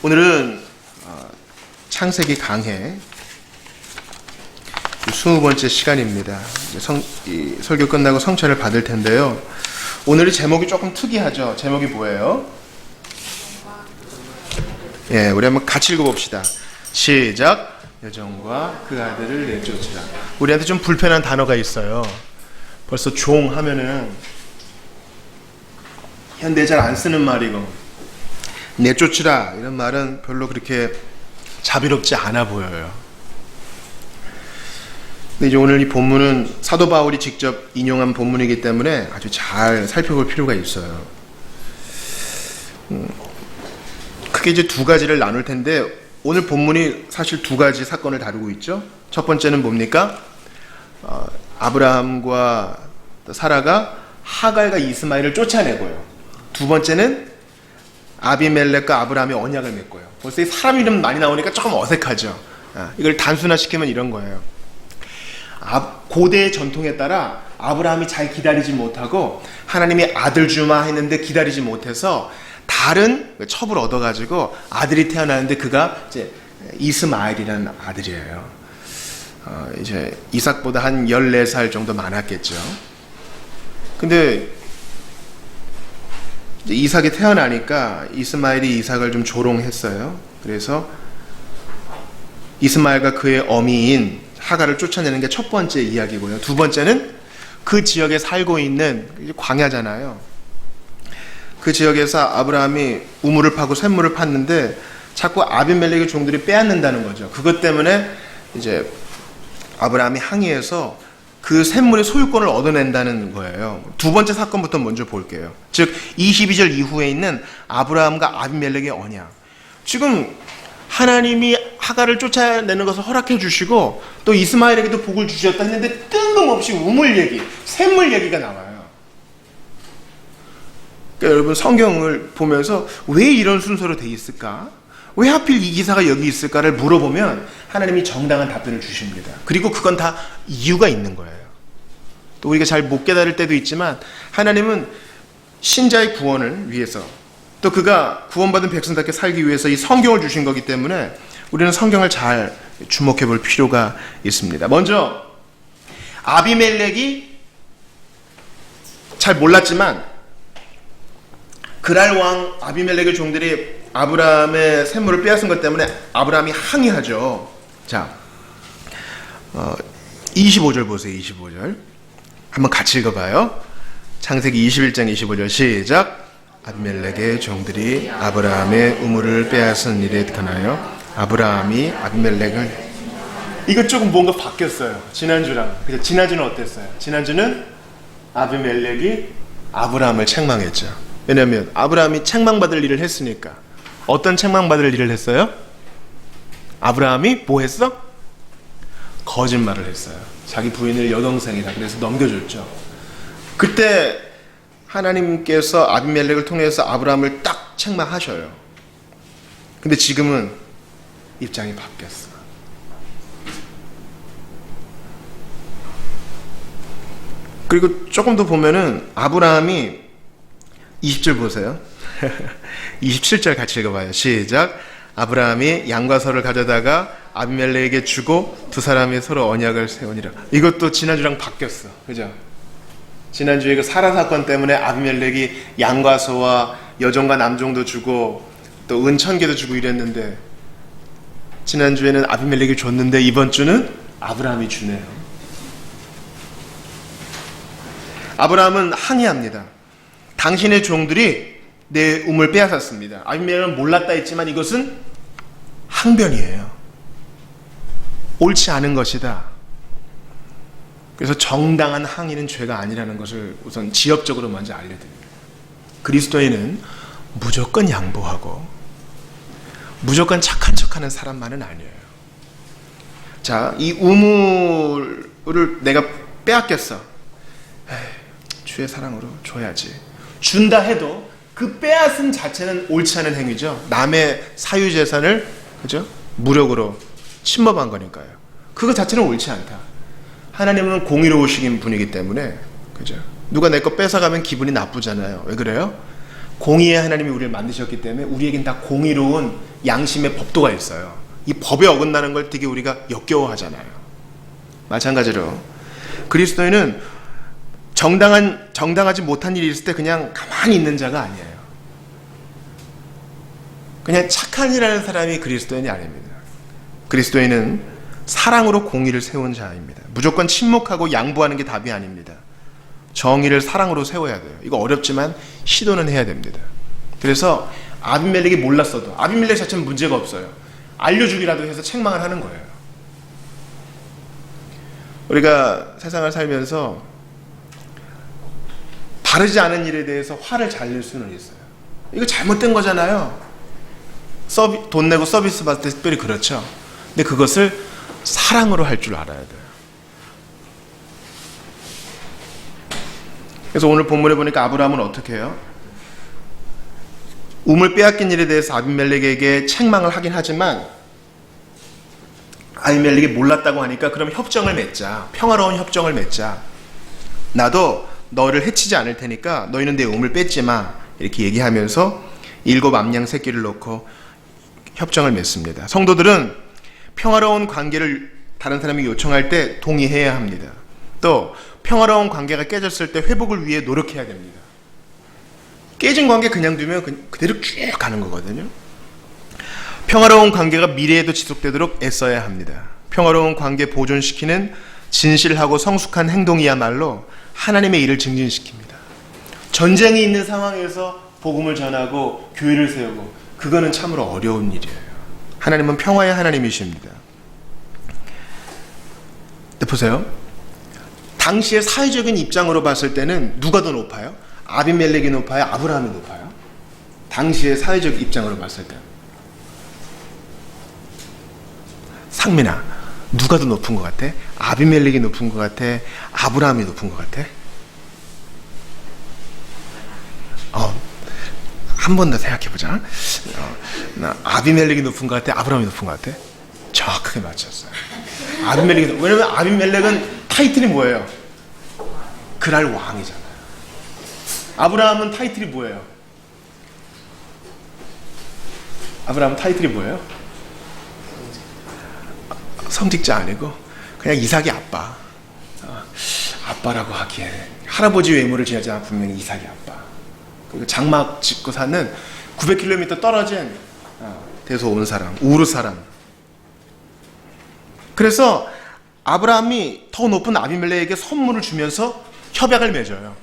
오늘은 창세기 강해 20번째 시간입니다. 이 설교 끝나고 성찬을 받을 텐데요. 오늘의 제목이 조금 특이하죠. 제목이 뭐예요? 예, 우리 한번 같이 읽어봅시다. 시작. 여종과 그 아들을 내쫓으라. 우리한테 좀 불편한 단어가 있어요. 벌써 종 하면은 현대 잘 안 쓰는 말이고, 내쫓으라 이런 말은 별로 그렇게 자비롭지 않아 보여요. 근데 이제 오늘 이 본문은 사도 바울이 직접 인용한 본문이기 때문에 아주 잘 살펴볼 필요가 있어요. 크게 이제 두 가지를 나눌 텐데, 오늘 본문이 사실 두 가지 사건을 다루고 있죠. 첫 번째는 뭡니까? 아브라함과 사라가 하갈과 이스마엘을 쫓아내고요. 두 번째는 아비멜렉과 아브라함이 언약을 맺고요. 벌써 이 사람 이름 많이 나오니까 조금 어색하죠. 이걸 단순화시키면 이런 거예요. 고대의 전통에 따라 아브라함이 잘 기다리지 못하고 하나님이 아들 주마 했는데 기다리지 못해서 다른 첩을 얻어가지고 아들이 태어나는데 그가 이제 이스마엘이라는 아들이에요. 이제 이삭보다 한 14살 정도 많았겠죠. 근데 이삭이 태어나니까 이스마엘이 이삭을 좀 조롱했어요. 그래서 이스마엘과 그의 어미인 하갈을 쫓아내는 게 첫 번째 이야기고요. 두 번째는 그 지역에 살고 있는 광야잖아요. 그 지역에서 아브라함이 우물을 파고 샘물을 팠는데 자꾸 아비멜렉의 종들이 빼앗는다는 거죠. 그것 때문에 이제 아브라함이 항의해서 그 샘물의 소유권을 얻어낸다는 거예요. 두 번째 사건부터 먼저 볼게요. 즉 22절 이후에 있는 아브라함과 아비멜렉의 언약. 지금 하나님이 하갈을 쫓아내는 것을 허락해 주시고 또 이스마엘에게도 복을 주셨다 했는데 뜬금없이 우물 얘기, 샘물 얘기가 나와요. 그러니까 여러분, 성경을 보면서 왜 이런 순서로 돼 있을까? 왜 하필 이 기사가 여기 있을까를 물어보면 하나님이 정당한 답변을 주십니다. 그리고 그건 다 이유가 있는 거예요. 또 우리가 잘 못 깨달을 때도 있지만 하나님은 신자의 구원을 위해서, 또 그가 구원받은 백성답게 살기 위해서 이 성경을 주신 거기 때문에 우리는 성경을 잘 주목해 볼 필요가 있습니다. 먼저 아비멜렉이 잘 몰랐지만 그랄 왕 아비멜렉의 종들이 아브라함의 샘물을 빼앗은 것 때문에 아브라함이 항의하죠. 자, 25절 보세요. 25절 한번 같이 읽어봐요. 창세기 21장 25절 시작. 아비멜렉의 종들이 아브라함의 우물을 빼앗은 일에 관하여 아브라함이 아비멜렉을, 이거 조금 뭔가 바뀌었어요. 지난주랑. 그래서 지난주는 어땠어요? 지난주는 아비멜렉이 아브라함을 책망했죠. 왜냐하면 아브라함이 책망받을 일을 했으니까. 어떤 책망받을 일을 했어요? 아브라함이 뭐 했어? 거짓말을 했어요. 자기 부인을 여동생이다 그래서 넘겨줬죠. 그때 하나님께서 아비멜렉을 통해서 아브라함을 딱 책망하셔요. 근데 지금은 입장이 바뀌었어. 그리고 조금 더 보면은 아브라함이 20절 보세요. 27절 같이 읽어봐요. 시작. 아브라함이 양과 소를 가져다가 아비멜렉에게 주고 두 사람이 서로 언약을 세우니라. 이것도 지난주랑 바뀌었어. 그죠? 지난주에 그 사라 사건 때문에 아비멜렉이 양과 소와 여종과 남종도 주고 또 은 1000개도 주고 이랬는데, 지난주에는 아비멜렉이 줬는데 이번 주는 아브라함이 주네요. 아브라함은 항의합니다. 당신의 종들이 내 우물 빼앗았습니다. 아비멜렉은 몰랐다 했지만 이것은 항변이에요. 옳지 않은 것이다. 그래서 정당한 항의는 죄가 아니라는 것을 우선 지역적으로 먼저 알려드립니다. 그리스도인은 무조건 양보하고 무조건 착한 척하는 사람만은 아니에요. 자, 이 우물을 내가 빼앗겼어. 주의 사랑으로 줘야지. 준다 해도 그 빼앗음 자체는 옳지 않은 행위죠. 남의 사유재산을, 그죠? 무력으로 침범한 거니까요. 그거 자체는 옳지 않다. 하나님은 공의로우신 분이기 때문에, 그죠? 누가 내 거 뺏어가면 기분이 나쁘잖아요. 왜 그래요? 공의의 하나님이 우리를 만드셨기 때문에 우리에겐 다 공의로운 양심의 법도가 있어요. 이 법에 어긋나는 걸 되게 우리가 역겨워하잖아요. 마찬가지로 그리스도인은 정당하지 못한 일이 있을 때 그냥 가만히 있는 자가 아니에요. 그냥 착한 일하는 사람이 그리스도인이 아닙니다. 그리스도인은 사랑으로 공의를 세운 자입니다. 무조건 침묵하고 양보하는 게 답이 아닙니다. 정의를 사랑으로 세워야 돼요. 이거 어렵지만 시도는 해야 됩니다. 그래서 아비멜렉이 몰랐어도, 아비멜렉 자체는 문제가 없어요. 알려주기라도 해서 책망을 하는 거예요. 우리가 세상을 살면서 바르지 않은 일에 대해서 화를 잘 낼 수는 있어요. 이거 잘못된 거잖아요. 돈 내고 서비스 받을 때 특별히 그렇죠. 근데 그것을 사랑으로 할 줄 알아야 돼요. 그래서 오늘 본문에 보니까 아브라함은 어떻게 해요? 우물 빼앗긴 일에 대해서 아비멜렉에게 책망을 하긴 하지만 아비멜렉이 몰랐다고 하니까 그럼 협정을 맺자. 평화로운 협정을 맺자. 나도 너를 해치지 않을 테니까 너희는 내 우물 뺏지 마. 이렇게 얘기하면서 7 암양 새끼를 놓고 협정을 맺습니다. 성도들은 평화로운 관계를 다른 사람이 요청할 때 동의해야 합니다. 또 평화로운 관계가 깨졌을 때 회복을 위해 노력해야 됩니다. 깨진 관계 그냥 두면 그대로 쭉 가는 거거든요. 평화로운 관계가 미래에도 지속되도록 애써야 합니다. 평화로운 관계 보존시키는 진실하고 성숙한 행동이야말로 하나님의 일을 증진시킵니다. 전쟁이 있는 상황에서 복음을 전하고 교회를 세우고 그거는 참으로 어려운 일이에요. 하나님은 평화의 하나님이십니다. 근데 보세요. 당시의 사회적인 입장으로 봤을 때는 누가 더 높아요? 아비멜렉이 높아요? 아브라함이 높아요? 당시의 사회적 입장으로 봤을 때. 상민아, 누가 더 높은 것 같아? 아비멜렉이 높은 것 같아? 아브라함이 높은 것 같아? 한 번 더 생각해보자. 나 아비멜렉이 높은 것 같아? 아브라함이 높은 것 같아? 정확하게 맞췄어요. 왜냐면 아비멜렉은 타이틀이 뭐예요? 그랄 왕이잖아요. 아브라함은 타이틀이 뭐예요? 아브라함 타이틀이 뭐예요? 성직자 아니고 그냥 이삭의 아빠. 아빠라고 하기에 할아버지 외모를 지나지 않아 분명히 이삭의 아빠. 그리고 장막 짓고 사는 900km 떨어진 데서 온 사람, 우르 사람. 그래서 아브라함이 더 높은 아비멜렉에게 선물을 주면서 협약을 맺어요.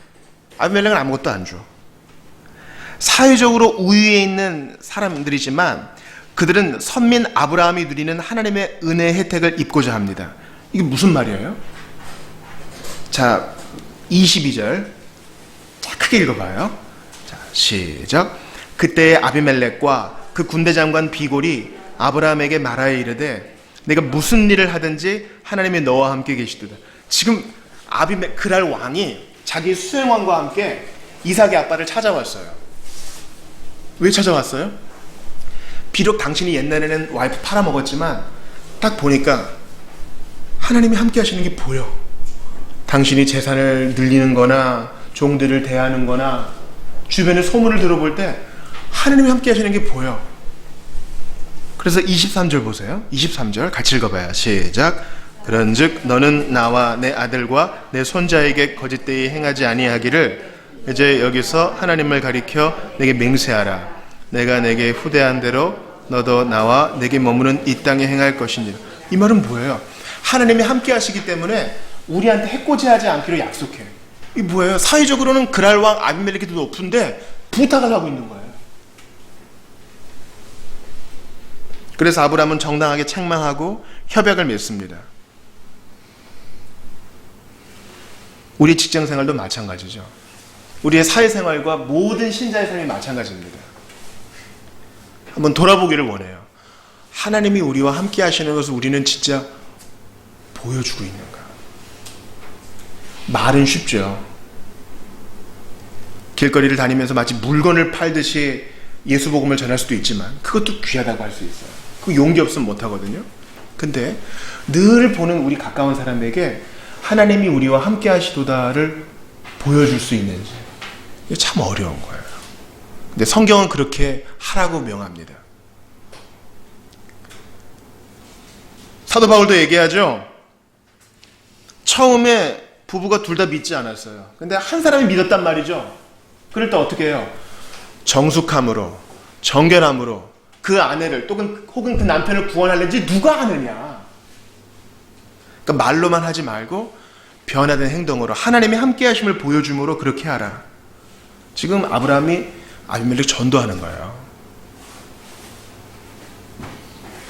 아비멜렉은 아무것도 안 줘. 사회적으로 우위에 있는 사람들이지만 그들은 선민 아브라함이 누리는 하나님의 은혜의 혜택을 입고자 합니다. 이게 무슨 말이에요? 자, 22절. 자, 크게 읽어봐요. 자, 시작. 그때의 아비멜렉과 그 군대 장관 비골이 아브라함에게 말하여 이르되 내가 무슨 일을 하든지 하나님이 너와 함께 계시도다. 지금 그랄 왕이 자기 수행원과 함께 이삭의 아빠를 찾아왔어요. 왜 찾아왔어요? 비록 당신이 옛날에는 와이프 팔아먹었지만 딱 보니까 하나님이 함께 하시는 게 보여. 당신이 재산을 늘리는 거나 종들을 대하는 거나 주변의 소문을 들어볼 때 하나님이 함께 하시는 게 보여. 그래서 23절 보세요. 23절 같이 읽어봐요. 시작. 그런즉 너는 나와 내 아들과 내 손자에게 거짓되이 행하지 아니하기를 이제 여기서 하나님을 가리켜 내게 맹세하라. 내가 내게 후대한 대로 너도 나와 내게 머무는 이 땅에 행할 것이니라. 이 말은 뭐예요? 하나님이 함께 하시기 때문에 우리한테 해코지하지 않기로 약속해. 이 뭐예요? 사회적으로는 그랄 왕 아비멜렉이 더 높은데 부탁을 하고 있는 거예요. 그래서 아브라함은 정당하게 책망하고 협약을 맺습니다. 우리 직장생활도 마찬가지죠. 우리의 사회생활과 모든 신자의 삶이 마찬가지입니다. 한번 돌아보기를 원해요. 하나님이 우리와 함께 하시는 것을 우리는 진짜 보여주고 있는가? 말은 쉽죠. 길거리를 다니면서 마치 물건을 팔듯이 예수 복음을 전할 수도 있지만 그것도 귀하다고 할 수 있어요. 그 용기 없으면 못하거든요. 근데 늘 보는 우리 가까운 사람에게 하나님이 우리와 함께 하시도다를 보여줄 수 있는지 이게 참 어려운 거예요. 근데 성경은 그렇게 하라고 명합니다. 사도 바울도 얘기하죠. 처음에 부부가 둘 다 믿지 않았어요. 근데 한 사람이 믿었단 말이죠. 그럴 때 어떻게 해요? 정숙함으로, 정결함으로 그 아내를 혹은 그 남편을 구원하려는지 누가 아느냐. 그러니까 말로만 하지 말고 변화된 행동으로 하나님의 함께 하심을 보여줌으로 그렇게 하라. 지금 아브라함이 아비멜렉 전도하는 거예요.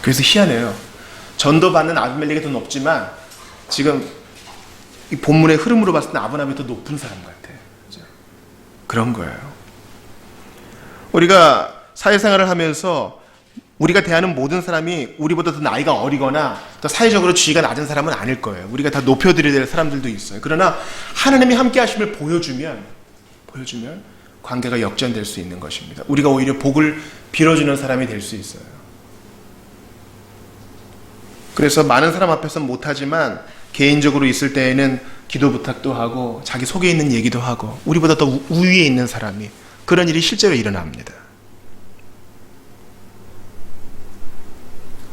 그래서 희한해요. 전도받는 아비멜렉이 더 높지만 지금 이 본문의 흐름으로 봤을 때 아브라함이 더 높은 사람 같아요. 그런 거예요. 우리가 사회생활을 하면서 우리가 대하는 모든 사람이 우리보다 더 나이가 어리거나 더 사회적으로 지위가 낮은 사람은 아닐 거예요. 우리가 다 높여드려야 될 사람들도 있어요. 그러나 하나님이 함께 하심을 보여주면 관계가 역전될 수 있는 것입니다. 우리가 오히려 복을 빌어주는 사람이 될 수 있어요. 그래서 많은 사람 앞에서는 못하지만 개인적으로 있을 때에는 기도 부탁도 하고 자기 속에 있는 얘기도 하고 우리보다 더 우위에 있는 사람이 그런 일이 실제로 일어납니다.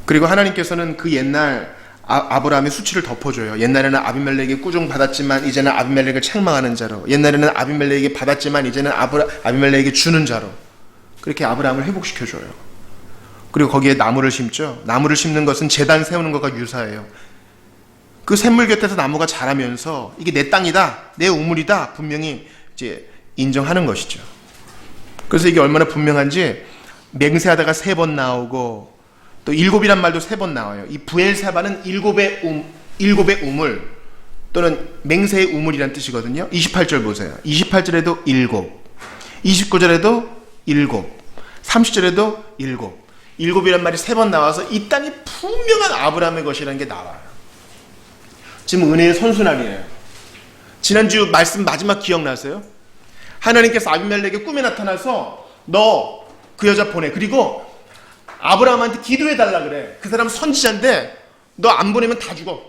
그리고 하나님께서는 그 옛날 아브라함의 수치를 덮어줘요. 옛날에는 아비멜렉이 꾸중 받았지만 이제는 아비멜렉을 책망하는 자로, 옛날에는 아비멜렉이 받았지만 이제는 아비멜렉에게 주는 자로, 그렇게 아브라함을 회복시켜줘요. 그리고 거기에 나무를 심죠. 나무를 심는 것은 제단 세우는 것과 유사해요. 그 샘물 곁에서 나무가 자라면서 이게 내 땅이다, 내 우물이다 분명히 이제 인정하는 것이죠. 그래서 이게 얼마나 분명한지 맹세하다가 3번 나오고 또 7이란 말도 3번 나와요. 이 부엘세바는 7의 우물 또는 맹세의 우물이란 뜻이거든요. 28절 보세요. 28절에도 7, 29절에도 7, 30절에도 7. 7이란 말이 3번 나와서 이 땅이 분명한 아브라함의 것이라는 게 나와요. 지금 은혜의 선순환이에요. 지난주 말씀 마지막 기억나세요? 하나님께서 아비멜렉의 꿈에 나타나서 너 그 여자 보내. 그리고 아브라함한테 기도해달라 그래. 그 사람 선지자인데 너 안 보내면 다 죽어.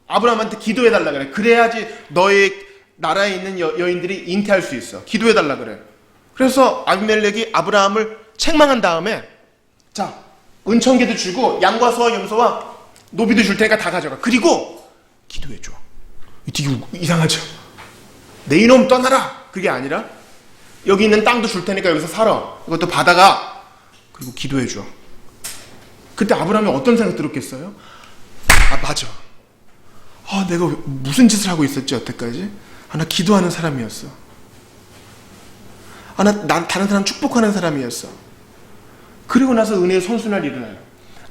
아브라함한테 기도해달라 그래. 그래야지 너의 나라에 있는 여인들이 잉태할 수 있어. 기도해달라 그래. 그래서 아비멜렉이 아브라함을 책망한 다음에 자, 은천개도 주고 양과 소와 염소와 노비도 줄 테니까 다 가져가. 그리고 기도해줘. 되게 이상하죠? 내 이놈 떠나라. 그게 아니라 여기 있는 땅도 줄 테니까 여기서 살아. 이것도 받아가. 그리고 기도해줘. 그때 아브라함이 어떤 생각 들었겠어요? 아, 맞아. 내가 무슨 짓을 하고 있었지 여태까지? 나 기도하는 사람이었어. 난 다른 사람 축복하는 사람이었어. 그리고 나서 은혜의 선순환이 일어나요.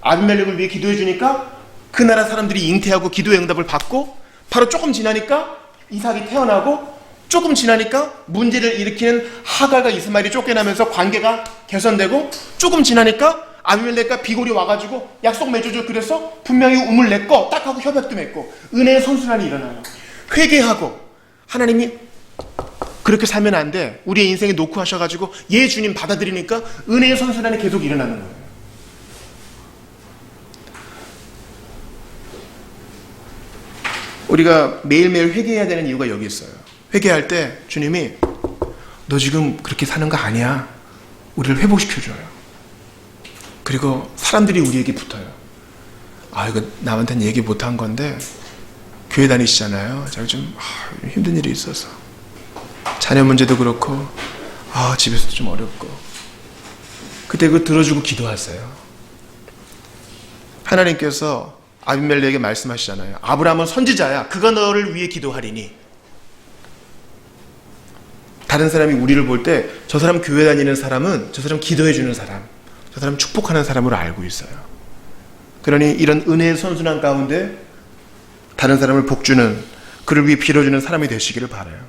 아비멜렉을 위해 기도해 주니까 그 나라 사람들이 잉태하고 기도의 응답을 받고 바로 조금 지나니까 이삭이 태어나고 조금 지나니까 문제를 일으키는 하갈과 이스마엘이 쫓겨나면서 관계가 개선되고 조금 지나니까 아비멜렉과 비골이 와가지고 약속 맺어줘. 그래서 분명히 우물 냈고 딱 하고 협약도 맺고 은혜의 선순환이 일어나요. 회개하고 하나님이 그렇게 살면 안 돼. 우리의 인생에 놓고 하셔가지고 예 주님 받아들이니까 은혜의 선순환이 계속 일어나는 거예요. 우리가 매일매일 회개해야 되는 이유가 여기 있어요. 회개할 때 주님이 너 지금 그렇게 사는 거 아니야. 우리를 회복시켜줘요. 그리고 사람들이 우리에게 붙어요. 이거 남한테는 얘기 못한 건데 교회 다니시잖아요. 제가 좀 힘든 일이 있어서 자녀 문제도 그렇고 집에서도 좀 어렵고 그때 그거 들어주고 기도하세요. 하나님께서 아비멜렉에게 말씀하시잖아요. 아브라함은 선지자야. 그가 너를 위해 기도하리니. 다른 사람이 우리를 볼 때 저 사람 교회 다니는 사람은 저 사람 기도해 주는 사람, 저 사람 축복하는 사람으로 알고 있어요. 그러니 이런 은혜의 선순환 가운데 다른 사람을 복주는, 그를 위해 빌어주는 사람이 되시기를 바라요.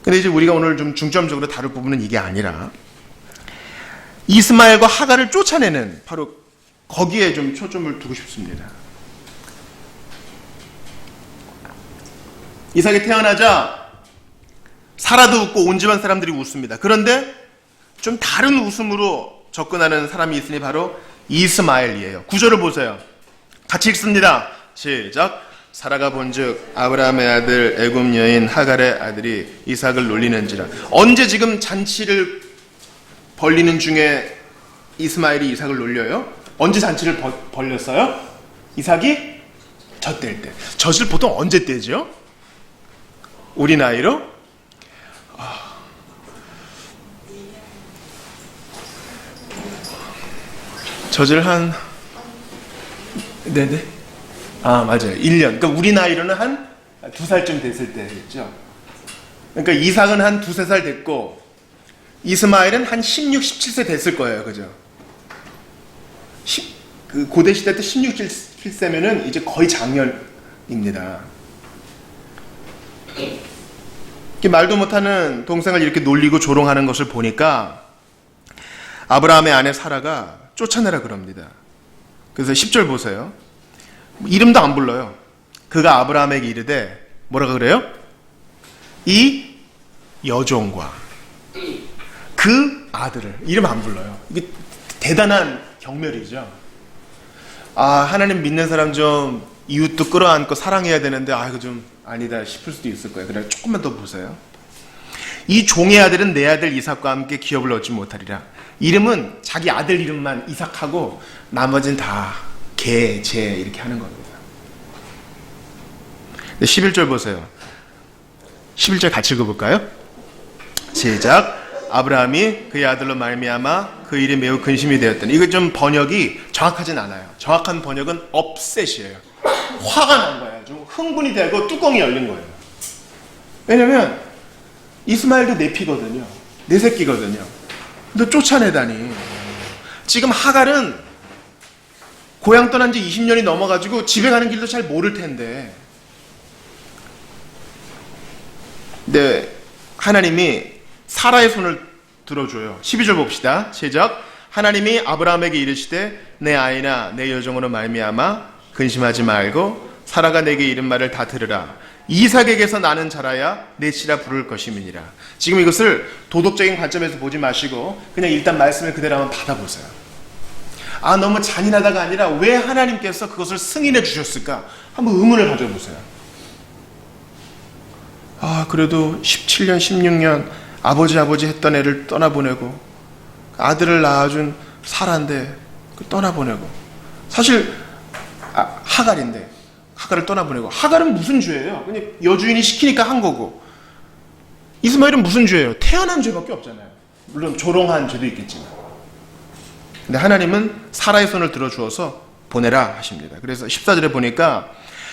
근데 이제 우리가 오늘 좀 중점적으로 다룰 부분은 이게 아니라 이스마엘과 하갈을 쫓아내는 바로 거기에 좀 초점을 두고 싶습니다. 이삭이 태어나자 사라도 웃고 온 집안 사람들이 웃습니다. 그런데 좀 다른 웃음으로 접근하는 사람이 있으니 바로 이스마엘이에요. 구절을 보세요. 같이 읽습니다. 시작. 사라가 본즉 아브라함의 아들 애굽 여인 하갈의 아들이 이삭을 놀리는지라. 언제 지금 잔치를 벌리는 중에 이스마엘이 이삭을 놀려요? 언제 잔치를 벌렸어요? 이삭이 젖될 때. 젖을 보통 언제 떼죠? 우리 나이로? 젖을 한 네네. 맞아요. 1년. 그러니까 우리 나이로는 한 2살쯤 됐을 때겠죠. 그러니까 이삭은 한 2-3살 됐고 이스마엘은 한 16, 17세 됐을 거예요. 그죠? 그 고대 시대 때 16, 17세면은 이제 거의 장년입니다. 말도 못하는 동생을 이렇게 놀리고 조롱하는 것을 보니까 아브라함의 아내 사라가 쫓아내라 그럽니다. 그래서 10절 보세요. 이름도 안 불러요. 그가 아브라함에게 이르되 뭐라고 그래요? 이 여종과 그 아들을 이름 안 불러요. 이게 대단한 경멸이죠. 하나님 믿는 사람 좀 이웃도 끌어안고 사랑해야 되는데 이거 좀 아니다 싶을 수도 있을 거예요. 그래 조금만 더 보세요. 이 종의 아들은 내 아들 이삭과 함께 기업을 얻지 못하리라. 이름은 자기 아들 이름만 이삭하고 나머지는 다 개, 제 이렇게 하는 겁니다. 11절 보세요. 11절 같이 읽어볼까요? 시작. 아브라함이 그의 아들로 말미암아 그 일이 매우 근심이 되었더니. 이거 좀 번역이 정확하진 않아요. 정확한 번역은 업셋이에요. 화가 난 거예요. 좀 흥분이 되고 뚜껑이 열린 거예요. 왜냐면 이스마엘도 내 피거든요. 내 새끼거든요. 근데 쫓아내다니. 지금 하갈은 고향 떠난 지 20년이 넘어가지고 집에 가는 길도 잘 모를 텐데. 근데 하나님이 사라의 손을 들어줘요. 12절 봅시다. 시작. 하나님이 아브라함에게 이르시되 내 아이나 내 여종으로 말미암아 근심하지 말고 사라가 내게 이른 말을 다 들으라. 이삭에게서 나는 자라야 내 씨라 부를 것임이니라. 지금 이것을 도덕적인 관점에서 보지 마시고 그냥 일단 말씀을 그대로 한번 받아보세요. 너무 잔인하다가 아니라 왜 하나님께서 그것을 승인해 주셨을까? 한번 의문을 가져보세요. 그래도 17년, 16년 아버지 했던 애를 떠나보내고 아들을 낳아준 사라인데 떠나보내고 사실 하갈인데 하갈을 떠나보내고 하갈은 무슨 죄예요? 그냥 여주인이 시키니까 한 거고 이스마엘은 무슨 죄예요? 태어난 죄밖에 없잖아요. 물론 조롱한 죄도 있겠지만 근데 하나님은 사라의 손을 들어주어서 보내라 하십니다. 그래서 14절에 보니까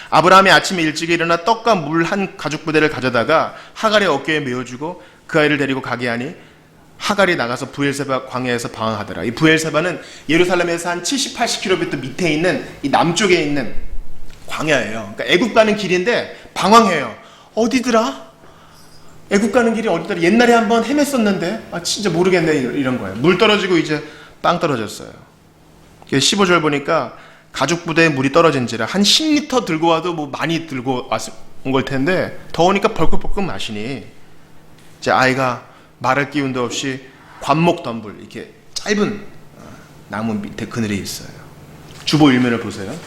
아브라함이 아침에 일찍 일어나 떡과 물 한 가죽 부대를 가져다가 하갈의 어깨에 메어주고 그 아이를 데리고 가게 하니 하갈이 나가서 부엘세바 광야에서 방황하더라. 이 부엘세바는 예루살렘에서 한 70, 80km 밑에 있는 이 남쪽에 있는 광야예요. 그러니까 애굽 가는 길인데 방황해요. 어디더라? 애굽 가는 길이 어디더라? 옛날에 한번 헤맸었는데 진짜 모르겠네 이런 거예요. 물 떨어지고 이제 빵 떨어졌어요. 15절 보니까 가죽 부대에 물이 떨어진지라 한 10리터 들고 와도 뭐 많이 들고 온 걸 텐데 더우니까 벌컥벌컥 마시니 이제 아이가 말할 기운도 없이 관목 덤불 이렇게 짧은 나무 밑에 그늘에 있어요. 주보 일면을 보세요.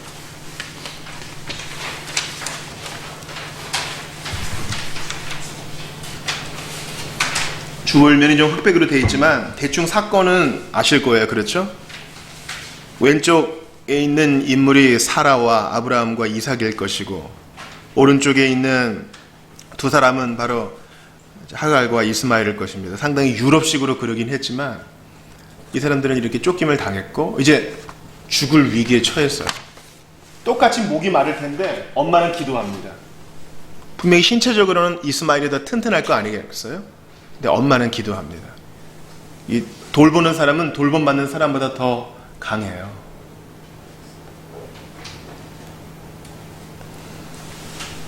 주보 일면이 좀 흑백으로 되어 있지만 대충 사건은 아실 거예요. 그렇죠? 왼쪽에 있는 인물이 사라와 아브라함과 이삭일 것이고 오른쪽에 있는 두 사람은 바로 하갈과 이스마엘일 것입니다. 상당히 유럽식으로 그러긴 했지만 이 사람들은 이렇게 쫓김을 당했고 이제 죽을 위기에 처했어요. 똑같이 목이 마를 텐데 엄마는 기도합니다. 분명히 신체적으로는 이스마엘이 더 튼튼할 거 아니겠어요? 근데 엄마는 기도합니다. 이 돌보는 사람은 돌봄받는 사람보다 더 강해요.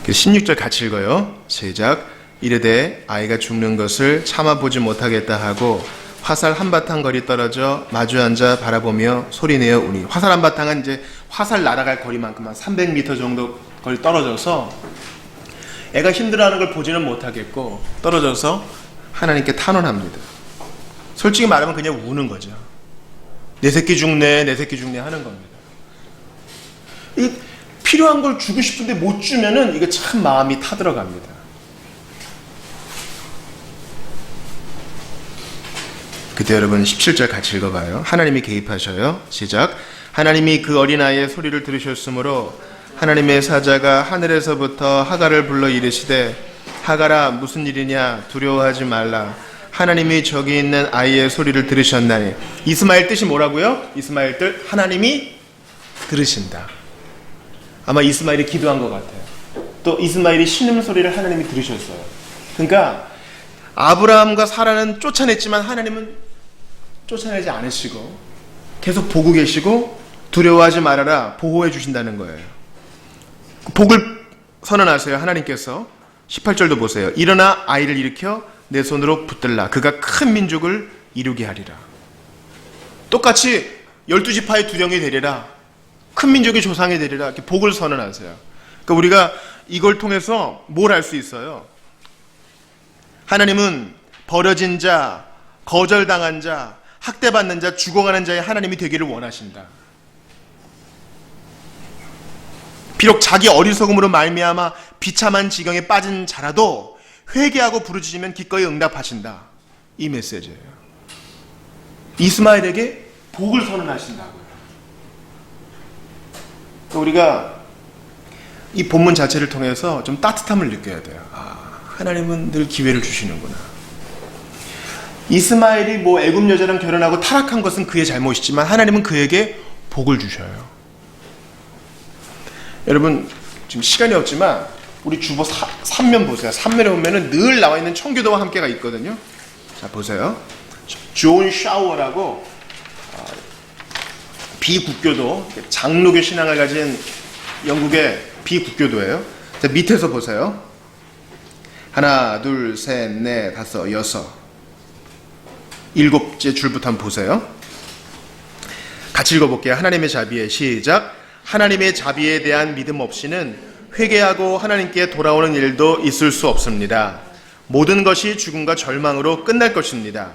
16절 같이 읽어요. 시작. 이르되 아이가 죽는 것을 참아보지 못하겠다 하고 화살 한바탕 거리 떨어져 마주 앉아 바라보며 소리내어 우니. 화살 한바탕은 이제 화살 날아갈 거리만큼 한 300m 정도 거리 떨어져서 애가 힘들어하는 걸 보지는 못하겠고 떨어져서 하나님께 탄원합니다. 솔직히 말하면 그냥 우는 거죠. 내 새끼 죽네 하는 겁니다. 이 필요한 걸 주고 싶은데 못 주면은 이게 참 마음이 타들어갑니다. 그때 여러분 17절 같이 읽어봐요. 하나님이 개입하셔요. 시작. 하나님이 그 어린아이의 소리를 들으셨으므로 하나님의 사자가 하늘에서부터 하갈을 불러 이르시되 하갈아 무슨 일이냐 두려워하지 말라. 하나님이 저기 있는 아이의 소리를 들으셨나니. 이스마엘 뜻이 뭐라고요? 이스마엘 뜻 하나님이 들으신다. 아마 이스마엘이 기도한 것 같아요. 또 이스마엘이 신음소리를 하나님이 들으셨어요. 그러니까 아브라함과 사라는 쫓아냈지만 하나님은 쫓아내지 않으시고 계속 보고 계시고 두려워하지 말아라 보호해 주신다는 거예요. 복을 선언하세요. 하나님께서 18절도 보세요. 일어나 아이를 일으켜 내 손으로 붙들라. 그가 큰 민족을 이루게 하리라. 똑같이 12지파의 두령이 되리라. 큰 민족의 조상이 되리라. 이렇게 복을 선언하세요. 그러니까 우리가 이걸 통해서 뭘 알 수 있어요? 하나님은 버려진 자, 거절당한 자, 학대받는 자, 죽어가는 자의 하나님이 되기를 원하신다. 비록 자기 어리석음으로 말미암아 비참한 지경에 빠진 자라도 회개하고 부르짖으면 기꺼이 응답하신다. 이 메시지예요. 이스마엘에게 복을 선언하신다고요. 우리가 이 본문 자체를 통해서 좀 따뜻함을 느껴야 돼요. 하나님은 늘 기회를 주시는구나. 이스마엘이 애굽 여자랑 결혼하고 타락한 것은 그의 잘못이지만 하나님은 그에게 복을 주셔요. 여러분 지금 시간이 없지만 우리 주보 3면 보세요. 3면에 보면은 늘 나와 있는 청교도와 함께가 있거든요. 자 보세요. 존 샤워라고 비국교도 장로교 신앙을 가진 영국의 비국교도예요. 자 밑에서 보세요. 하나, 둘, 셋, 넷, 다섯, 여섯, 일곱째 줄부터 한번 보세요. 같이 읽어볼게요. 하나님의 자비에 시작. 하나님의 자비에 대한 믿음 없이는 회개하고 하나님께 돌아오는 일도 있을 수 없습니다. 모든 것이 죽음과 절망으로 끝날 것입니다.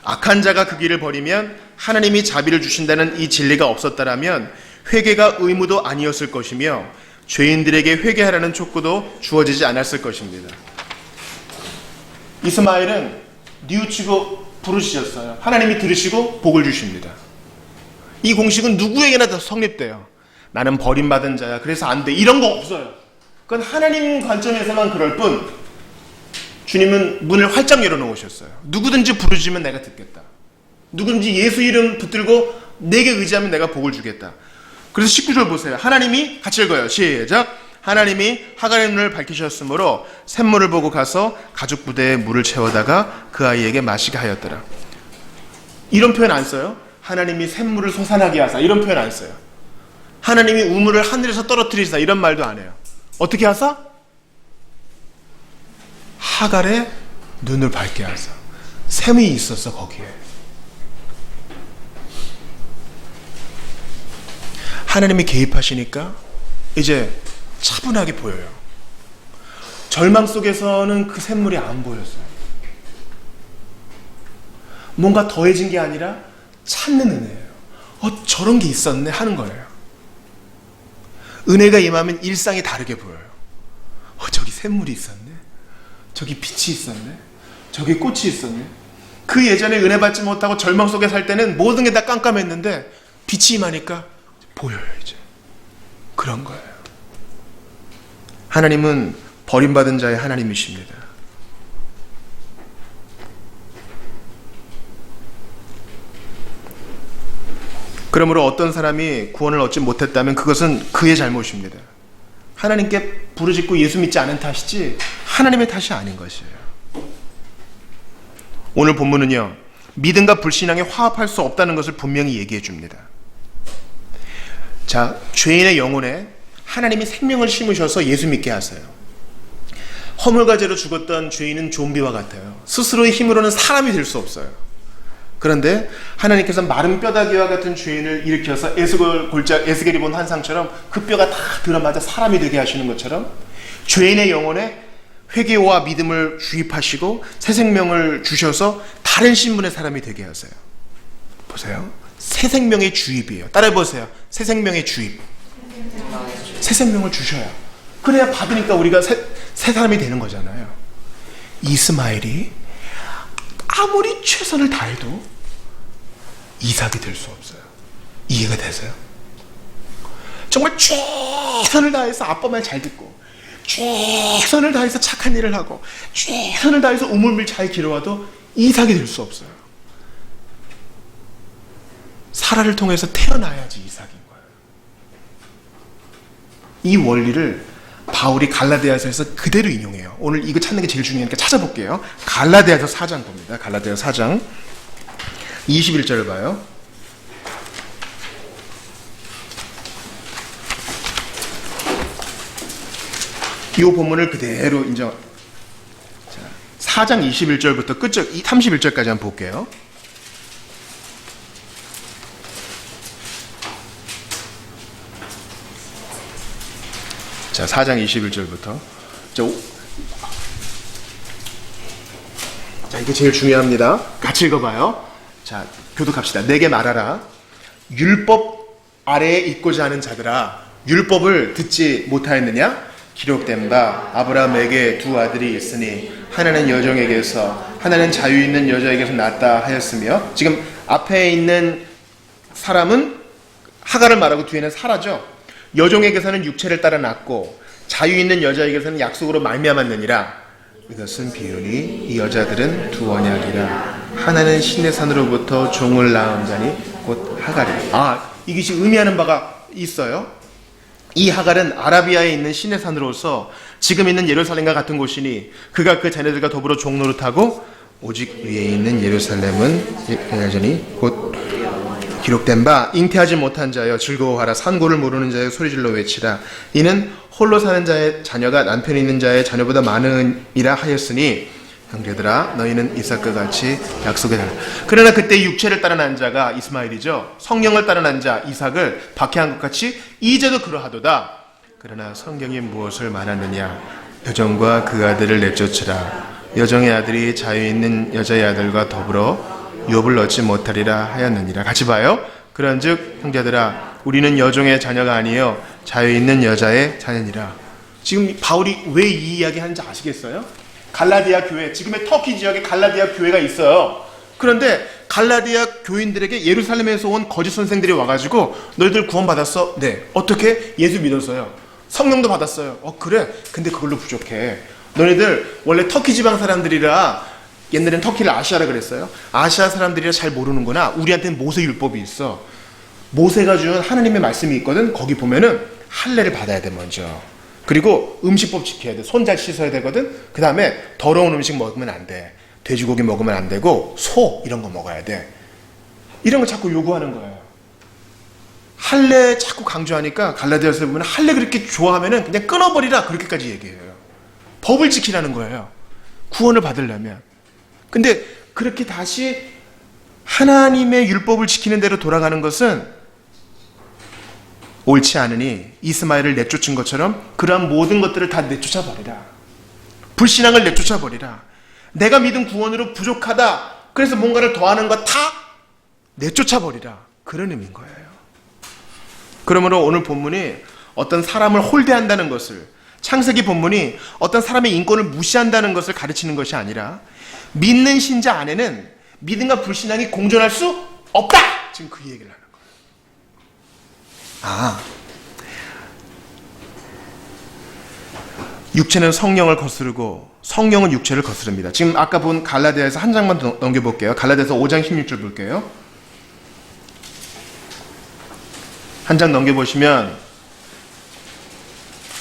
악한 자가 그 길을 버리면 하나님이 자비를 주신다는 이 진리가 없었다라면 회개가 의무도 아니었을 것이며 죄인들에게 회개하라는 촉구도 주어지지 않았을 것입니다. 이스마엘은 뉘우치고 부르짖었어요. 하나님이 들으시고 복을 주십니다. 이 공식은 누구에게나 다 성립돼요. 나는 버림받은 자야. 그래서 안 돼. 이런 거 없어요. 그건 하나님 관점에서만 그럴 뿐 주님은 문을 활짝 열어놓으셨어요. 누구든지 부르짖으면 내가 듣겠다. 누구든지 예수 이름 붙들고 내게 의지하면 내가 복을 주겠다. 그래서 19절 보세요. 하나님이 같이 읽어요. 시작. 하나님이 하갈의 눈을 밝히셨으므로 샘물을 보고 가서 가죽 부대에 물을 채워다가 그 아이에게 마시게 하였더라. 이런 표현 안 써요. 하나님이 샘물을 솟아나게 하사 이런 표현 안 써요. 하나님이 우물을 하늘에서 떨어뜨리사 이런 말도 안 해요. 어떻게 하사? 하갈의 눈을 밝게 하사. 샘이 있었어 거기에. 하나님이 개입하시니까 이제 차분하게 보여요. 절망 속에서는 그 샘물이 안 보였어요. 뭔가 더해진 게 아니라 찾는 은혜예요. 저런 게 있었네 하는 거예요. 은혜가 임하면 일상이 다르게 보여요. 저기 샘물이 있었네. 저기 빛이 있었네. 저기 꽃이 있었네. 그 예전에 은혜 받지 못하고 절망 속에 살 때는 모든 게 다 깜깜했는데 빛이 임하니까 보여요 이제. 그런 거예요. 하나님은 버림받은 자의 하나님이십니다. 그러므로 어떤 사람이 구원을 얻지 못했다면 그것은 그의 잘못입니다. 하나님께 부르짖고 예수 믿지 않은 탓이지 하나님의 탓이 아닌 것이에요. 오늘 본문은요, 믿음과 불신앙에 화합할 수 없다는 것을 분명히 얘기해 줍니다. 자, 죄인의 영혼에 하나님이 생명을 심으셔서 예수 믿게 하세요. 허물과 죄로 죽었던 죄인은 좀비와 같아요. 스스로의 힘으로는 사람이 될 수 없어요. 그런데 하나님께서 마른 뼈다귀와 같은 죄인을 일으켜서 에스겔이 본 환상처럼 그 뼈가 다 들어맞아 사람이 되게 하시는 것처럼 죄인의 영혼에 회개와 믿음을 주입하시고 새 생명을 주셔서 다른 신분의 사람이 되게 하세요. 보세요. 새 생명의 주입이에요. 따라해보세요. 새 생명의 주입. 새 생명을 주셔요. 그래야 받으니까 우리가 새 사람이 되는 거잖아요. 이스마엘이 아무리 최선을 다해도 이삭이 될 수 없어요. 이해가 되세요? 정말 최선을 다해서 아빠 말 잘 듣고 최선을 다해서 착한 일을 하고 최선을 다해서 우물물 잘 기르어도 이삭이 될 수 없어요. 사라를 통해서 태어나야지 이삭인 거예요. 이 원리를 바울이 갈라디아서에서 그대로 인용해요. 오늘 이거 찾는 게 제일 중요하니까 찾아볼게요. 갈라디아서 4장 봅니다. 갈라디아서 4장 21절을 봐요. 이 본문을 그대로 인정. 자, 4장 21절부터 끝쪽 31절까지 한번 볼게요. 자, 4장 21절부터. 자, 이게 제일 중요합니다. 같이 읽어봐요. 자, 교독합시다. 내게 말하라. 율법 아래에 있고자 하는 자들아, 율법을 듣지 못하였느냐? 기록된 바 아브라함에게 두 아들이 있으니 하나는 여종에게서 하나는 자유 있는 여자에게서 낳았다 하였으며, 지금 앞에 있는 사람은 하갈을 말하고 뒤에는 사라죠. 여종에게서는 육체를 따라 낳고 자유 있는 여자에게서는 약속으로 말미암았느니라. 이것은 비유니 이 여자들은 두 언약이라. 하나는 신의 산으로부터 종을 낳은 자니 곧 하갈이라. 이것이 의미하는 바가 있어요. 이 하갈은 아라비아에 있는 신의 산으로서 지금 있는 예루살렘과 같은 곳이니 그가 그 자녀들과 더불어 종노릇하고, 오직 위에 있는 예루살렘은 여전히 곧 기록된 바 잉태하지 못한 자여 즐거워하라. 산고를 모르는 자여 소리질러 외치라. 이는 홀로 사는 자의 자녀가 남편이 있는 자의 자녀보다 많으니라 하였으니, 형제들아 너희는 이삭과 같이 약속에 달라. 그러나 그때 육체를 따라 난 자가 이스마엘이죠. 성령을 따라 난 자 이삭을 박해한 것 같이 이제도 그러하도다. 그러나 성경이 무엇을 말하느냐? 여종과 그 아들을 내쫓으라. 여종의 아들이 자유 있는 여자의 아들과 더불어 유업을 얻지 못하리라 하였느니라. 같이 봐요. 그런즉 형제들아 우리는 여종의 자녀가 아니요 자유 있는 여자의 자녀니라. 지금 바울이 왜 이 이야기 하는지 아시겠어요? 갈라디아 교회, 지금의 터키 지역에 갈라디아 교회가 있어요. 그런데 갈라디아 교인들에게 예루살렘에서 온 거짓 선생들이 와가지고 너희들 구원 받았어? 네. 어떻게? 예수 믿었어요. 성령도 받았어요. 그래. 근데 그걸로 부족해. 너희들 원래 터키 지방 사람들이라, 옛날엔 터키를 아시아라 그랬어요. 아시아 사람들이라 잘 모르는구나. 우리한테는 모세 율법이 있어. 모세가 준 하나님의 말씀이 있거든. 거기 보면은 할례를 받아야 돼 먼저. 그리고 음식법 지켜야 돼. 손 잘 씻어야 되거든. 그 다음에 더러운 음식 먹으면 안 돼. 돼지고기 먹으면 안 되고 소 이런 거 먹어야 돼. 이런 거 자꾸 요구하는 거예요. 할례 자꾸 강조하니까 갈라디아서에 보면 할례 그렇게 좋아하면은 그냥 끊어버리라 그렇게까지 얘기해요. 법을 지키라는 거예요. 구원을 받으려면. 근데 그렇게 다시 하나님의 율법을 지키는 대로 돌아가는 것은 옳지 않으니 이스마엘을 내쫓은 것처럼 그러한 모든 것들을 다 내쫓아 버리라. 불신앙을 내쫓아 버리라. 내가 믿은 구원으로 부족하다. 그래서 뭔가를 더하는 거 다 내쫓아 버리라. 그런 의미인 거예요. 그러므로 오늘 본문이 어떤 사람을 홀대한다는 것을, 창세기 본문이 어떤 사람의 인권을 무시한다는 것을 가르치는 것이 아니라, 믿는 신자 안에는 믿음과 불신앙이 공존할 수 없다. 지금 그 얘기를 하는 거예요. 육체는 성령을 거스르고 성령은 육체를 거스릅니다. 지금 아까 본 갈라디아에서 한 장만 더 넘겨볼게요. 갈라디아서 5장 16절 볼게요. 한 장 넘겨보시면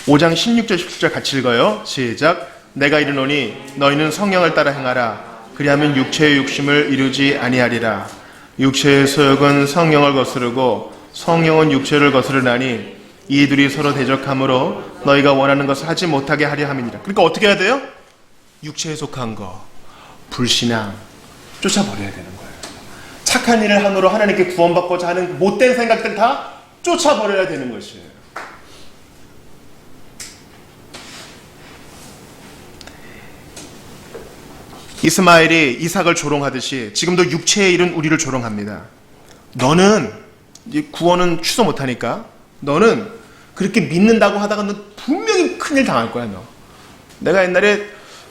5장 16절 17절 같이 읽어요. 시작. 내가 이르노니 너희는 성령을 따라 행하라. 그리하면 육체의 욕심을 이루지 아니하리라. 육체의 소욕은 성령을 거스르고 성령은 육체를 거스르나니 이 둘이 서로 대적함으로 너희가 원하는 것을 하지 못하게 하려 함이니라. 그러니까 어떻게 해야 돼요? 육체에 속한 거, 불신앙 쫓아버려야 되는 거예요. 착한 일을 함으로 하나님께 구원받고자 하는 못된 생각들 다 쫓아버려야 되는 것이에요. 이스마엘이 이삭을 조롱하듯이 지금도 육체에 이른 우리를 조롱합니다. 너는 구원은 취소 못하니까 너는 그렇게 믿는다고 하다가 너 분명히 큰일 당할 거야. 너. 내가 옛날에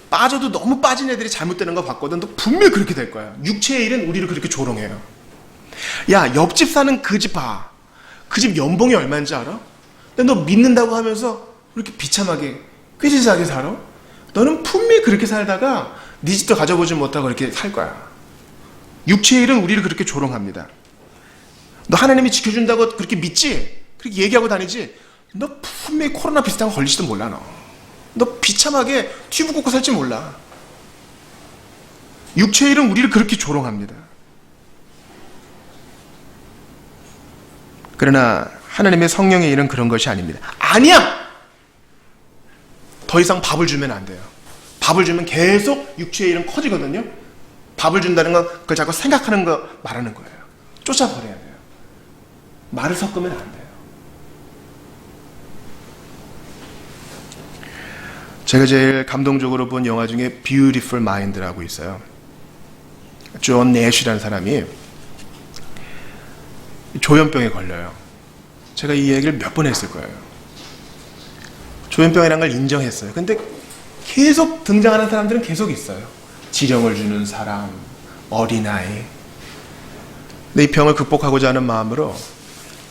빠져도 너무 빠진 애들이 잘못되는 거 봤거든. 너 분명히 그렇게 될 거야. 육체에 이른 우리를 그렇게 조롱해요. 야, 옆집 사는 그 집 봐. 그 집 연봉이 얼마인지 알아? 근데 너 믿는다고 하면서 왜 이렇게 비참하게 꾀지지하게 살아? 너는 분명히 그렇게 살다가 네 집도 가져보지 못하고 그렇게 살 거야. 육체의 일은 우리를 그렇게 조롱합니다. 너 하나님이 지켜준다고 그렇게 믿지? 그렇게 얘기하고 다니지? 너 분명히 코로나 비슷한 거 걸릴지도 몰라. 너 비참하게 튜브 꽂고 살지 몰라. 육체의 일은 우리를 그렇게 조롱합니다. 그러나 하나님의 성령의 일은 그런 것이 아닙니다. 아니야! 더 이상 밥을 주면 안 돼요. 밥을 주면 계속 육체의 일은 커지거든요. 밥을 준다는 건 그걸 자꾸 생각하는 거 말하는 거예요. 쫓아버려야 돼요. 말을 섞으면 안 돼요. 제가 제일 감동적으로 본 영화 중에 Beautiful Mind라고 있어요. 존 내쉬라는 사람이 조현병에 걸려요. 제가 이 얘기를 몇 번 했을 거예요. 조현병이라는 걸 인정했어요. 근데 계속 등장하는 사람들은 계속 있어요. 지령을 주는 사람, 어린아이. 근데 이 병을 극복하고자 하는 마음으로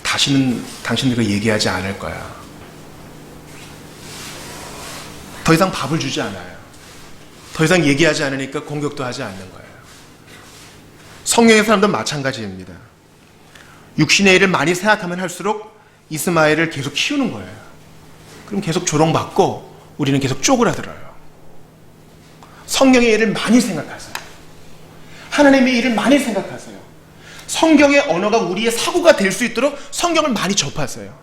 다시는 당신들과 얘기하지 않을 거야. 더 이상 밥을 주지 않아요. 더 이상 얘기하지 않으니까 공격도 하지 않는 거예요. 성령의 사람도 마찬가지입니다. 육신의 일을 많이 생각하면 할수록 이스마엘을 계속 키우는 거예요. 그럼 계속 조롱받고 우리는 계속 쪼그라들어요. 성령의 일을 많이 생각하세요. 하나님의 일을 많이 생각하세요. 성경의 언어가 우리의 사고가 될 수 있도록 성경을 많이 접하세요.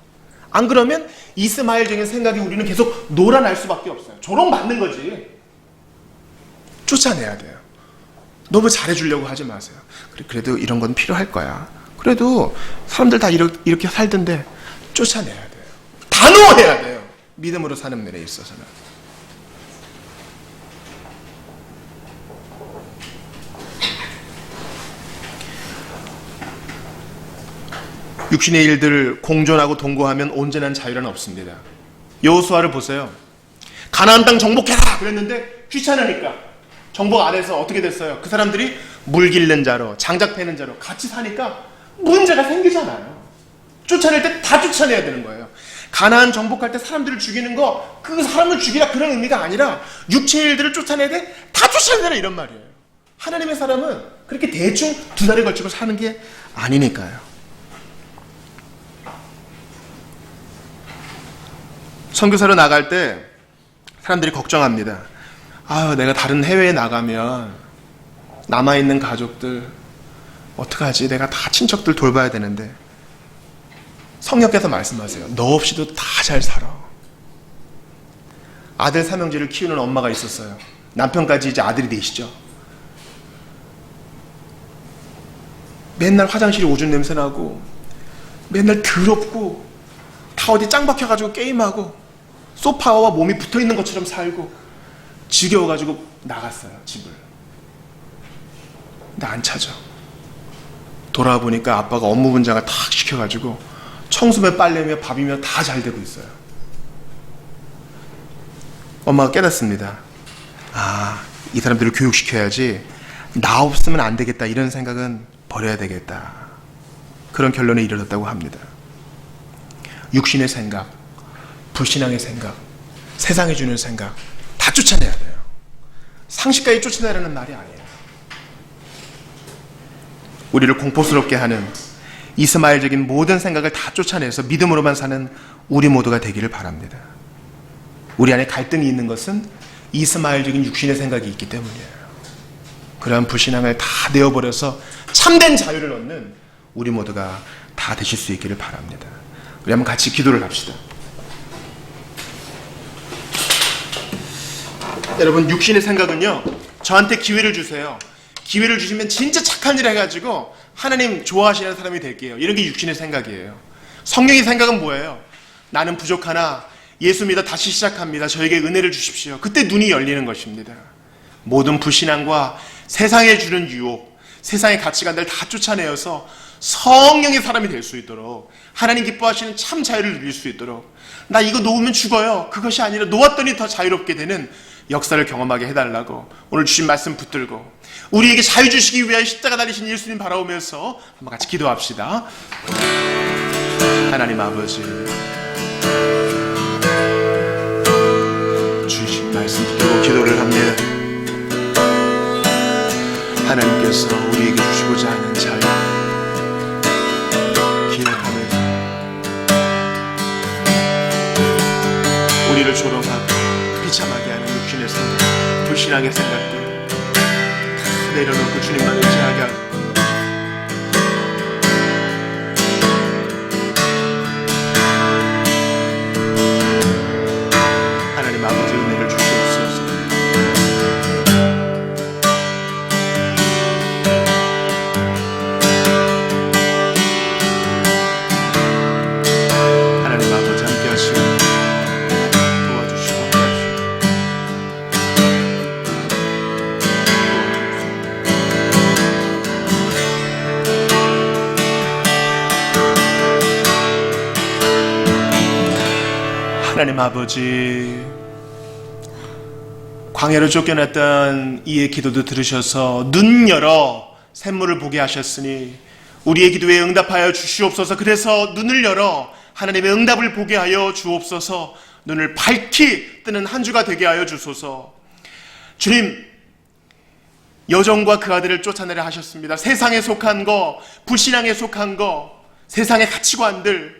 안 그러면 이스마엘적인 생각이 우리는 계속 놀아날 수밖에 없어요. 조롱받는 거지. 쫓아내야 돼요. 너무 잘해주려고 하지 마세요. 그래도 이런 건 필요할 거야. 그래도 사람들 다 이렇게 살던데 쫓아내야 돼요. 단호해야 돼요. 믿음으로 사는 면에 있어서는. 육신의 일들을 공존하고 동거하면 온전한 자유는 없습니다. 여호수아를 보세요. 가나안 땅 정복해라 그랬는데 귀찮으니까 정복 안 해서 어떻게 됐어요? 그 사람들이 물 길는 자로, 장작 패는 자로 같이 사니까 문제가 생기잖아요. 쫓아낼 때 다 쫓아내야 되는 거예요. 가나안 정복할 때 사람들을 죽이는 거, 그 사람을 죽이라 그런 의미가 아니라 육체의 일들을 쫓아내야 돼? 다 쫓아내라 이런 말이에요. 하나님의 사람은 그렇게 대충 두 달에 걸치고 사는 게 아니니까요. 선교사로 나갈 때 사람들이 걱정합니다. 내가 다른 해외에 나가면 남아있는 가족들 어떡하지? 내가 다 친척들 돌봐야 되는데 성령께서 말씀하세요. 너 없이도 다 잘 살아. 아들 삼형제를 키우는 엄마가 있었어요. 남편까지 이제 아들이 넷이죠. 맨날 화장실이 오줌 냄새 나고 맨날 더럽고 다 어디 짱 박혀가지고 게임하고 소파와 몸이 붙어있는 것처럼 살고 지겨워가지고 나갔어요. 집을. 근데 안 찾아. 돌아와 보니까 아빠가 업무 분장을 탁 시켜가지고 청소며 빨래며 밥이며 다 잘 되고 있어요. 엄마가 깨닫습니다. 이 사람들을 교육시켜야지 나 없으면 안 되겠다 이런 생각은 버려야 되겠다. 그런 결론에 이르렀다고 합니다. 육신의 생각, 불신앙의 생각, 세상이 주는 생각 다 쫓아내야 돼요. 상식까지 쫓아내라는 말이 아니에요. 우리를 공포스럽게 하는 이스마엘적인 모든 생각을 다 쫓아내서 믿음으로만 사는 우리 모두가 되기를 바랍니다. 우리 안에 갈등이 있는 것은 이스마엘적인 육신의 생각이 있기 때문이에요. 그러한 불신앙을 다 내어버려서 참된 자유를 얻는 우리 모두가 다 되실 수 있기를 바랍니다. 우리 한번 같이 기도를 합시다. 여러분, 육신의 생각은요, 저한테 기회를 주세요. 기회를 주시면 진짜 착한 일 해가지고 하나님 좋아하시는 사람이 될게요. 이런 게 육신의 생각이에요. 성령의 생각은 뭐예요? 나는 부족하나 예수 믿어 다시 시작합니다. 저에게 은혜를 주십시오. 그때 눈이 열리는 것입니다. 모든 불신앙과 세상에 주는 유혹, 세상의 가치관들을 다 쫓아내어서 성령의 사람이 될 수 있도록, 하나님 기뻐하시는 참 자유를 누릴 수 있도록, 나 이거 놓으면 죽어요, 그것이 아니라 놓았더니 더 자유롭게 되는 역사를 경험하게 해달라고 오늘 주신 말씀 붙들고 우리에게 자유 주시기 위하여 십자가 달리신 예수님 바라오면서 한번 같이 기도합시다. 하나님 아버지, 주신 말씀 듣고 기도를 합니다. 하나님께서 우리에게 주시고자 하는 자유 기억하면서 우리를 조롱하고 비참하게 하는 육신의 생각, 불신앙의 생각들 다 내려놓고 주님만 의지하게 하고 하나님 아버지 은혜를 주시옵소서. 하나님 아버지 함께 하시고 도와주시고 함께 하시고 하나님 아버지, 광야로 쫓겨났던 이의 기도도 들으셔서 눈 열어 샘물을 보게 하셨으니 우리의 기도에 응답하여 주시옵소서. 그래서 눈을 열어 하나님의 응답을 보게 하여 주옵소서. 눈을 밝히 뜨는 한 주가 되게 하여 주소서. 주님, 여종과 그 아들을 쫓아내려 하셨습니다. 세상에 속한 거, 불신앙에 속한 거, 세상의 가치관들,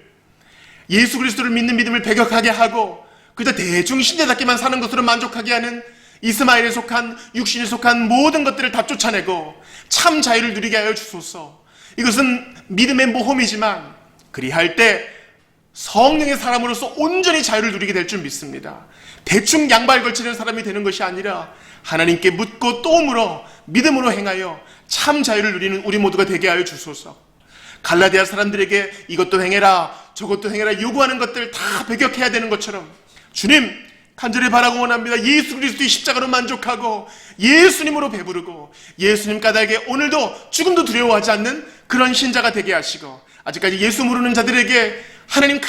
예수 그리스도를 믿는 믿음을 배격하게 하고 그저 대충 신자답게만 사는 것으로 만족하게 하는 이스마엘에 속한, 육신에 속한 모든 것들을 다 쫓아내고 참 자유를 누리게 하여 주소서. 이것은 믿음의 모험이지만 그리할 때 성령의 사람으로서 온전히 자유를 누리게 될 줄 믿습니다. 대충 양발 걸치는 사람이 되는 것이 아니라 하나님께 묻고 또 물어 믿음으로 행하여 참 자유를 누리는 우리 모두가 되게 하여 주소서. 갈라디아 사람들에게 이것도 행해라 저것도 행해라 요구하는 것들 다 배격해야 되는 것처럼 주님 간절히 바라고 원합니다. 예수 그리스도의 십자가로 만족하고 예수님으로 배부르고 예수님 까닭에 오늘도 죽음도 두려워하지 않는 그런 신자가 되게 하시고 아직까지 예수 모르는 자들에게 하나님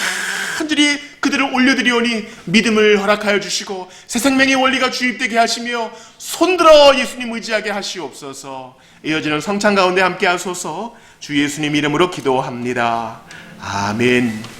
간절히 그들을 올려드리오니 믿음을 허락하여 주시고 새 생명의 원리가 주입되게 하시며 손들어 예수님 의지하게 하시옵소서. 이어지는 성찬 가운데 함께 하소서. 주 예수님 이름으로 기도합니다. 아멘.